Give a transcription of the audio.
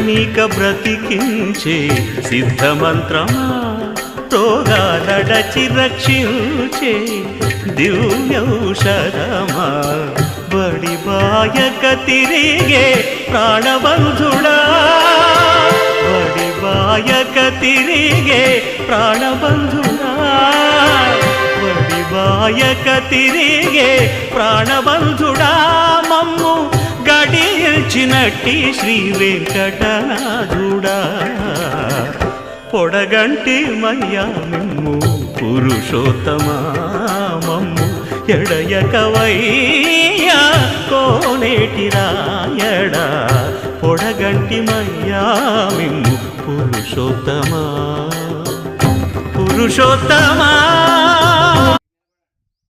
నీక బ్రతికించే సిద్ధమంత్రమా రోగాలడచి రక్షించే దివ్యౌషధమా బడి బాయక తిరిగే ప్రాణబంధుడా బడి బాయక తిరిగే ప్రాణబంధుడా బడి బాయక తిరిగే ప్రాణబంధుడా మమ్ము గడిచినట్టి శ్రీ వెంకటనాథుడా పొడగంటి మయ్యా మిమ్ము పురుషోత్తమా మమ్ము ఎడయకవయ్యా కోనేటి రాయడా పొడగంటి మయ్యా మిమ్ము పురుషోత్తమా పురుషోత్తమా